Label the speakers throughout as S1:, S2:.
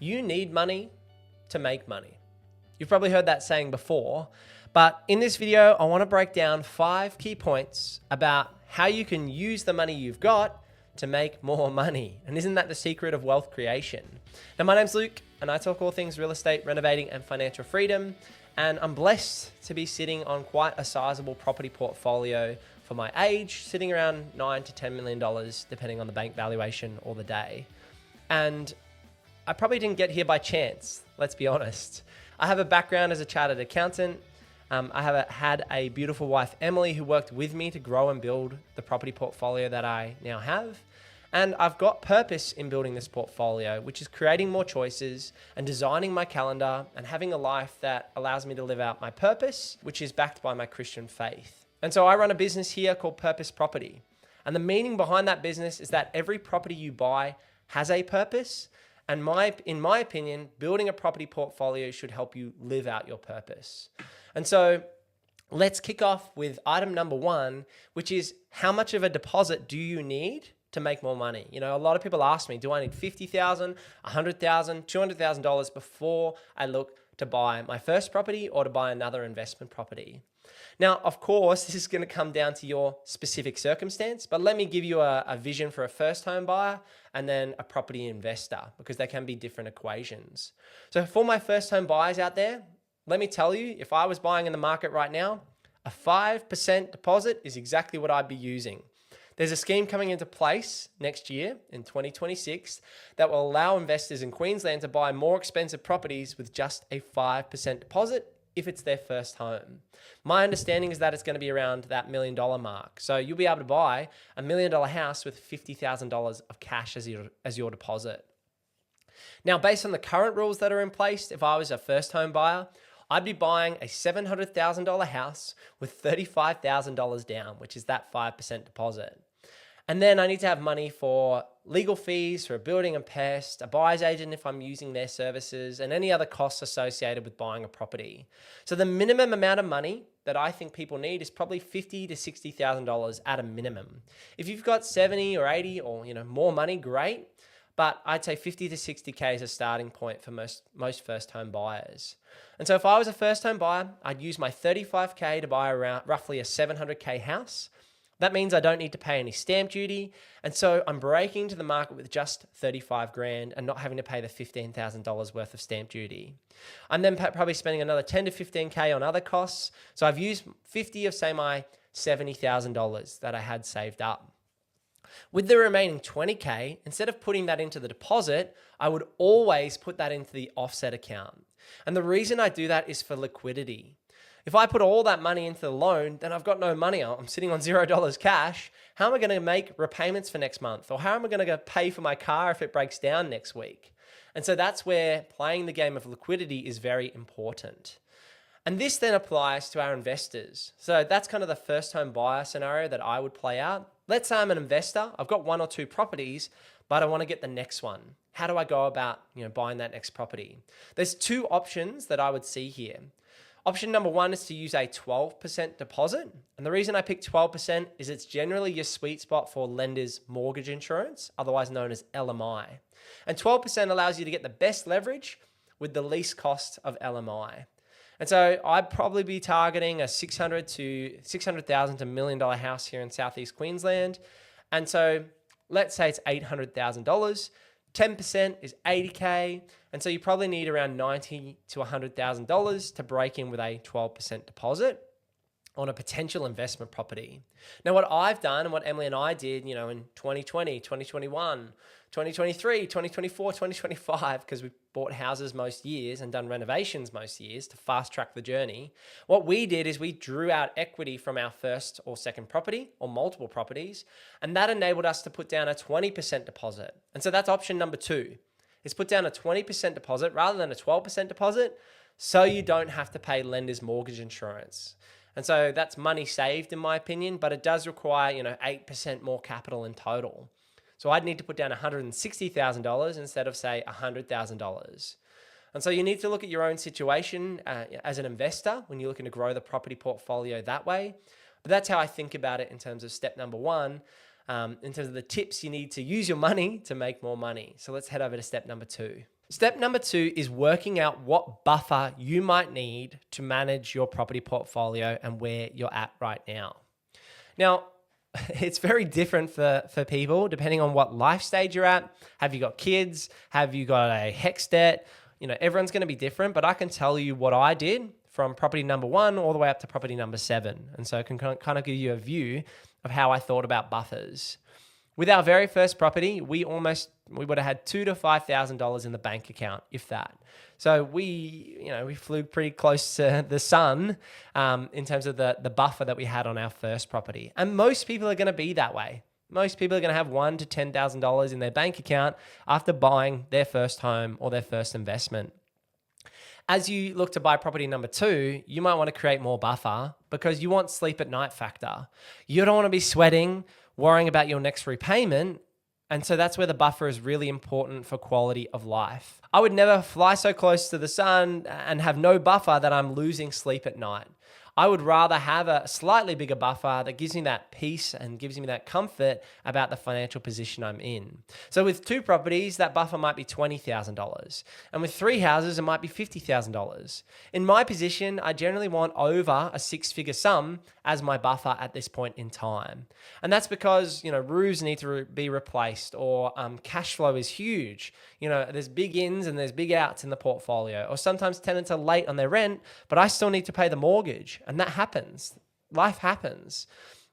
S1: You need money to make money. You've probably heard that saying before, but in this video, I want to break down 5 key points about how you can use the money you've got to make more money. And isn't that the secret of wealth creation? Now, my name's Luke, and I talk all things real estate, renovating, and financial freedom. And I'm blessed to be sitting on quite a sizable property portfolio for my age, sitting around $9 to $10 million, depending on the bank valuation or the day. And I probably didn't get here by chance, let's be honest. I have a background as a chartered accountant. I have had a beautiful wife, Emily, who worked with me to grow and build the property portfolio that I now have. And I've got purpose in building this portfolio, which is creating more choices and designing my calendar and having a life that allows me to live out my purpose, which is backed by my Christian faith. And so I run a business here called Purpose Property. And the meaning behind that business is that every property you buy has a purpose. And in my opinion, building a property portfolio should help you live out your purpose. And so let's kick off with item number 1, which is how much of a deposit do you need to make more money? You know, a lot of people ask me, do I need $50,000, $100,000, $200,000 before I look to buy my first property or to buy another investment property? Now, of course, this is going to come down to your specific circumstance, but let me give you a vision for a first home buyer and then a property investor, because they can be different equations. So for my first home buyers out there, let me tell you, if I was buying in the market right now, a 5% deposit is exactly what I'd be using. There's a scheme coming into place next year in 2026 that will allow investors in Queensland to buy more expensive properties with just a 5% deposit if it's their first home. My understanding is that it's going to be around that $1 million mark. So you'll be able to buy a $1 million house with $50,000 of cash as your deposit. Now, based on the current rules that are in place, if I was a first home buyer, I'd be buying a $700,000 house with $35,000 down, which is that 5% deposit. And then I need to have money for legal fees for a building and pest, a buyer's agent if I'm using their services, and any other costs associated with buying a property. So the minimum amount of money that I think people need is probably $50,000 to $60,000 at a minimum. If you've got 70 or 80 or more money, great. But I'd say 50 to 60K is a starting point for most first home buyers. And so if I was a first home buyer, I'd use my 35K to buy around roughly a 700K house. That means I don't need to pay any stamp duty. And so I'm breaking into the market with just 35 grand and not having to pay the $15,000 worth of stamp duty. I'm then probably spending another 10 to 15K on other costs. So I've used 50 of, say, my $70,000 that I had saved up. With the remaining 20K, instead of putting that into the deposit, I would always put that into the offset account. And the reason I do that is for liquidity. If I put all that money into the loan, then I've got no money. I'm sitting on $0 cash. How am I going to make repayments for next month? Or how am I going to pay for my car if it breaks down next week? And so that's where playing the game of liquidity is very important. And this then applies to our investors. So that's kind of the first home buyer scenario that I would play out. Let's say I'm an investor. I've got 1 or 2 properties, but I want to get the next one. How do I go about buying that next property? There's 2 options that I would see here. Option number 1 is to use a 12% deposit. And the reason I picked 12% is it's generally your sweet spot for lenders' mortgage insurance, otherwise known as LMI. And 12% allows you to get the best leverage with the least cost of LMI. And so I'd probably be targeting a $600,000 to $1 million house here in Southeast Queensland. And so let's say it's $800,000. 10% is $80K. And so you probably need around $90,000 to $100,000 to break in with a 12% deposit on a potential investment property. Now, what I've done and what Emily and I did, in 2020, 2021, 2023, 2024, 2025, because we bought houses most years and done renovations most years to fast track the journey. What we did is we drew out equity from our first or second property or multiple properties, and that enabled us to put down a 20% deposit. And so that's option number 2, is put down a 20% deposit rather than a 12% deposit so you don't have to pay lenders' mortgage insurance. And so that's money saved in my opinion, but it does require, 8% more capital in total. So I'd need to put down $160,000 instead of, say, $100,000. And so you need to look at your own situation as an investor when you're looking to grow the property portfolio that way. But that's how I think about it in terms of step number 1, in terms of the tips you need to use your money to make more money. So let's head over to step number 2. Step number 2 is working out what buffer you might need to manage your property portfolio and where you're at right now. Now, it's very different for people depending on what life stage you're at. Have you got kids? Have you got a HEX debt? Everyone's going to be different, but I can tell you what I did from property number 1 all the way up to property number 7. And so I can kind of give you a view of how I thought about buffers. With our very first property, we would have had $2,000 to $5,000 in the bank account, if that. So we flew pretty close to the sun in terms of the buffer that we had on our first property. And most people are going to be that way. Most people are going to have $1,000 to $10,000 in their bank account after buying their first home or their first investment. As you look to buy property number 2, you might want to create more buffer because you want sleep at night factor. You don't want to be sweating, worrying about your next repayment. And so that's where the buffer is really important for quality of life. I would never fly so close to the sun and have no buffer that I'm losing sleep at night. I would rather have a slightly bigger buffer that gives me that peace and gives me that comfort about the financial position I'm in. So with 2 properties, that buffer might be $20,000. And with 3 houses, it might be $50,000. In my position, I generally want over a 6-figure sum as my buffer at this point in time. And that's because, roofs need to be replaced, or cash flow is huge. There's big ins and there's big outs in the portfolio, or sometimes tenants are late on their rent, but I still need to pay the mortgage. And that happens. Life happens.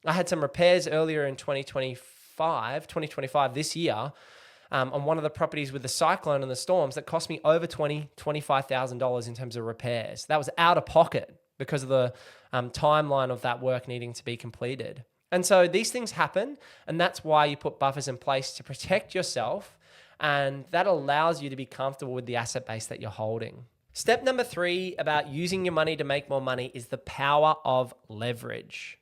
S1: I had some repairs earlier in 2025 this year, on one of the properties with the cyclone and the storms that cost me over $25,000 in terms of repairs. That was out of pocket because of the timeline of that work needing to be completed. And so these things happen, and that's why you put buffers in place to protect yourself, and that allows you to be comfortable with the asset base that you're holding. Step number 3 about using your money to make more money is the power of leverage.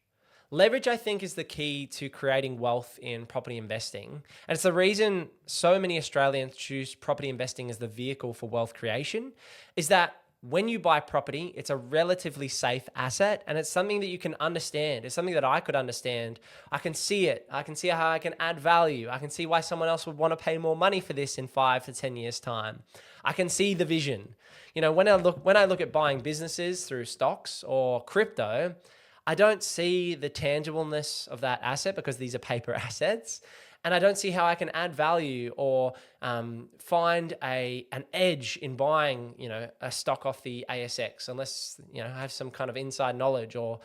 S1: Leverage, I think, is the key to creating wealth in property investing. And it's the reason so many Australians choose property investing as the vehicle for wealth creation, is that when you buy property, it's a relatively safe asset, and it's something that you can understand. It's something that I could understand. I can see it. I can see how I can add value. I can see why someone else would want to pay more money for this in 5 to 10 years' time. I can see the vision. When I look at buying businesses through stocks or crypto, I don't see the tangibleness of that asset because these are paper assets. And I don't see how I can add value or find an edge in buying, a stock off the ASX, unless I have some kind of inside knowledge or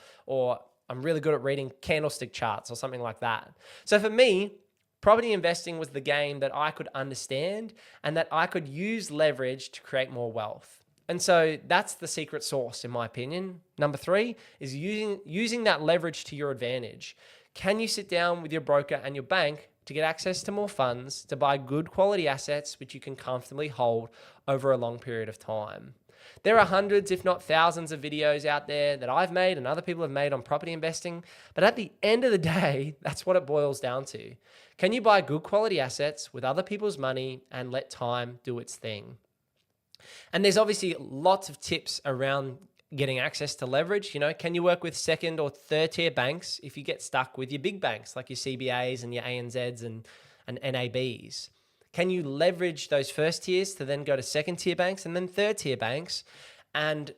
S1: I'm really good at reading candlestick charts or something like that. So for me, property investing was the game that I could understand and that I could use leverage to create more wealth. And so that's the secret sauce, in my opinion. Number 3 is using that leverage to your advantage. Can you sit down with your broker and your bank to get access to more funds to buy good quality assets which you can comfortably hold over a long period of time? There are hundreds, if not thousands, of videos out there that I've made and other people have made on property investing. But at the end of the day, that's what it boils down to. Can you buy good quality assets with other people's money and let time do its thing? And there's obviously lots of tips around getting access to leverage. Can you work with second or third tier banks if you get stuck with your big banks like your CBAs and your ANZs and NABs? Can you leverage those first tiers to then go to second tier banks and then third tier banks? And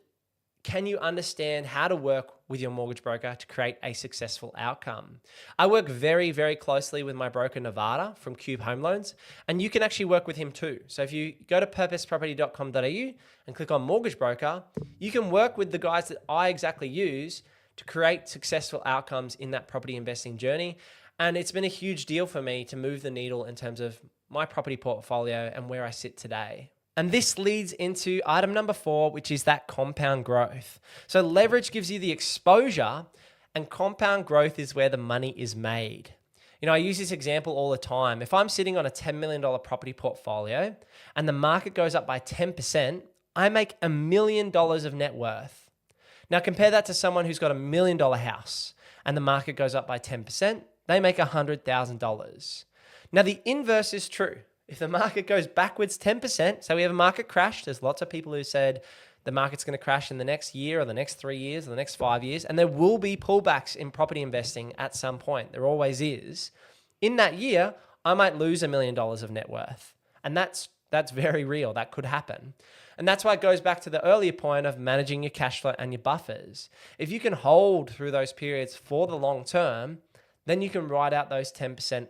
S1: can you understand how to work with your mortgage broker to create a successful outcome? I work very, very closely with my broker, Nevada, from Cube Home Loans, and you can actually work with him too. So if you go to purposeproperty.com.au and click on mortgage broker, you can work with the guys that I exactly use to create successful outcomes in that property investing journey. And it's been a huge deal for me to move the needle in terms of my property portfolio and where I sit today. And this leads into item number 4, which is that compound growth. So leverage gives you the exposure, and compound growth is where the money is made. I use this example all the time. If I'm sitting on a $10 million property portfolio and the market goes up by 10%, I make $1 million of net worth. Now compare that to someone who's got $1 million house and the market goes up by 10%, they make $100,000. Now the inverse is true. If the market goes backwards 10%, so we have a market crash, there's lots of people who said the market's going to crash in the next year or the next 3 years or the next 5 years, and there will be pullbacks in property investing at some point. There always is. In that year, I might lose $1 million of net worth. And that's That's very real. That could happen. And that's why it goes back to the earlier point of managing your cash flow and your buffers. If you can hold through those periods for the long term, then you can ride out those 10%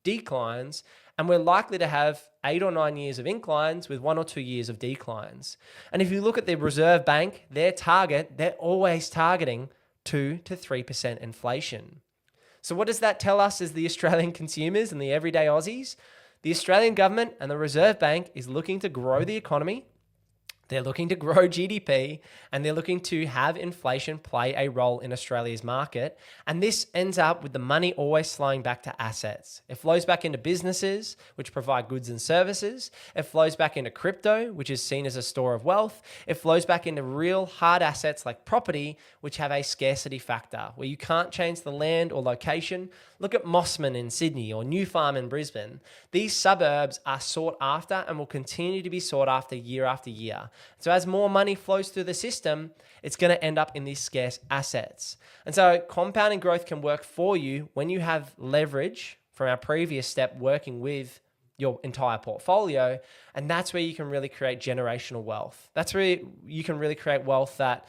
S1: declines. And we're likely to have 8 or 9 years of inclines with 1 or 2 years of declines. And if you look at the Reserve Bank, their target, they're always targeting 2 to 3% inflation. So what does that tell us as the Australian consumers and the everyday Aussies? The Australian government and the Reserve Bank is looking to grow the economy. They're looking to grow GDP, and they're looking to have inflation play a role in Australia's market. And this ends up with the money always flowing back to assets. It flows back into businesses, which provide goods and services. It flows back into crypto, which is seen as a store of wealth. It flows back into real hard assets like property, which have a scarcity factor, where you can't change the land or location. Look at Mossman in Sydney or New Farm in Brisbane. These suburbs are sought after and will continue to be sought after year after year. So as more money flows through the system, it's going to end up in these scarce assets. And so compounding growth can work for you when you have leverage from our previous step working with your entire portfolio. And that's where you can really create generational wealth. That's where you can really create wealth that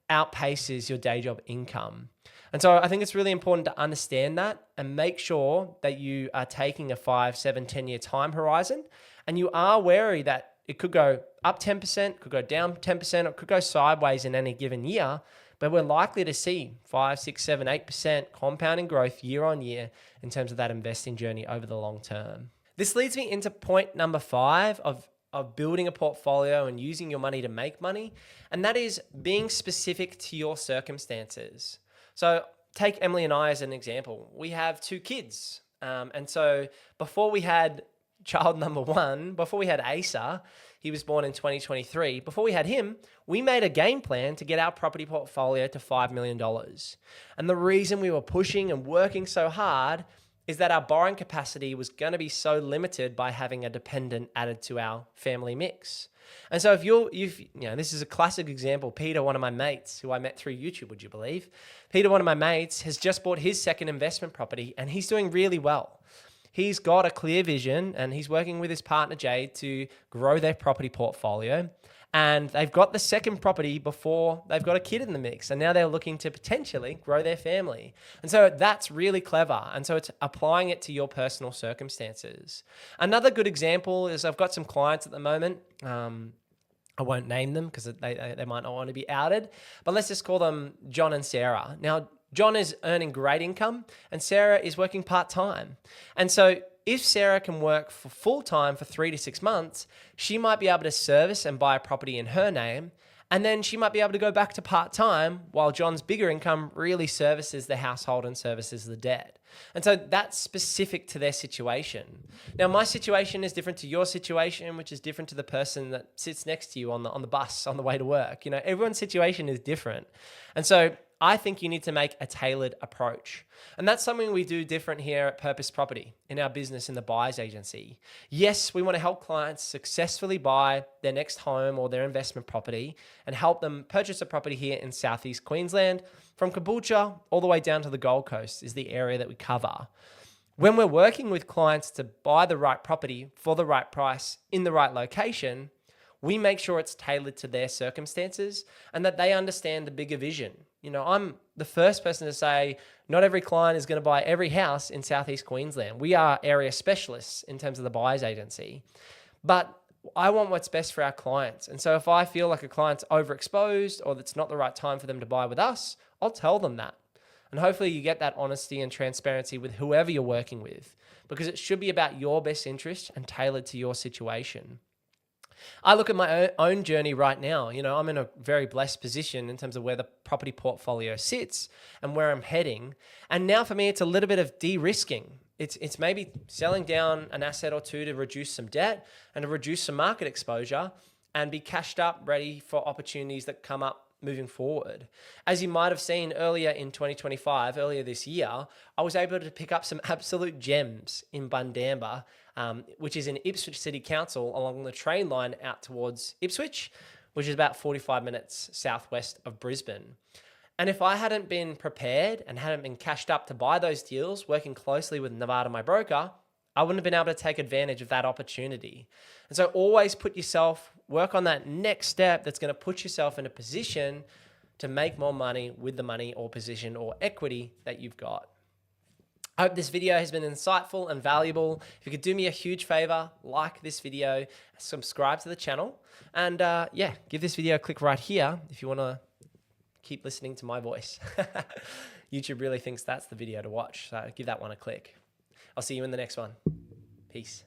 S1: outpaces your day job income. And so I think it's really important to understand that and make sure that you are taking a 5, 7, 10-year time horizon, and you are wary that it could go up 10%, could go down 10%, or it could go sideways in any given year, but we're likely to see 5, 6, 7, 8% compounding growth year on year in terms of that investing journey over the long term. This leads me into point number 5 of building a portfolio and using your money to make money, and that is being specific to your circumstances. So take Emily and I as an example. We have 2 kids. And so before we had child number 1, before we had Asa, he was born in 2023. Before we had him, we made a game plan to get our property portfolio to $5 million. And the reason we were pushing and working so hard is that our borrowing capacity was going to be so limited by having a dependent added to our family mix. And so this is a classic example. Peter, one of my mates who I met through YouTube, would you believe? Peter, one of my mates, has just bought his second investment property and he's doing really well. He's got a clear vision and he's working with his partner, Jade, to grow their property portfolio. And they've got the second property before they've got a kid in the mix. And now they're looking to potentially grow their family. And so that's really clever. And so it's applying it to your personal circumstances. Another good example is I've got some clients at the moment. I won't name them because they might not want to be outed. But let's just call them John and Sarah. Now, John is earning great income and Sarah is working part-time. And so if Sarah can work for full-time for 3 to 6 months, she might be able to service and buy a property in her name. And then she might be able to go back to part-time while John's bigger income really services the household and services the debt. And so that's specific to their situation. Now, my situation is different to your situation, which is different to the person that sits next to you on the bus on the way to work. Everyone's situation is different. And so I think you need to make a tailored approach. And that's something we do different here at Purpose Property in our business in the buyer's agency. Yes, we want to help clients successfully buy their next home or their investment property and help them purchase a property here in Southeast Queensland. From Caboolture all the way down to the Gold Coast is the area that we cover. When we're working with clients to buy the right property for the right price in the right location, we make sure it's tailored to their circumstances and that they understand the bigger vision. I'm the first person to say not every client is going to buy every house in Southeast Queensland. We are area specialists in terms of the buyer's agency. But I want what's best for our clients. And so if I feel like a client's overexposed or it's not the right time for them to buy with us, I'll tell them that. And hopefully you get that honesty and transparency with whoever you're working with, because it should be about your best interest and tailored to your situation. I look at my own journey right now. I'm in a very blessed position in terms of where the property portfolio sits and where I'm heading. And now for me, it's a little bit of de-risking. It's maybe selling down an asset or two to reduce some debt and to reduce some market exposure and be cashed up, ready for opportunities that come up moving forward. As you might have seen earlier in 2025, earlier this year, I was able to pick up some absolute gems in Bundamba, which is in Ipswich City Council along the train line out towards Ipswich, which is about 45 minutes southwest of Brisbane. And if I hadn't been prepared and hadn't been cashed up to buy those deals, working closely with Nevada, my broker, I wouldn't have been able to take advantage of that opportunity. And so always work on that next step that's going to put yourself in a position to make more money with the money or position or equity that you've got. I hope this video has been insightful and valuable. If you could do me a huge favor, like this video, subscribe to the channel, and give this video a click right here if you want to keep listening to my voice. YouTube really thinks that's the video to watch, so give that one a click. I'll see you in the next one. Peace.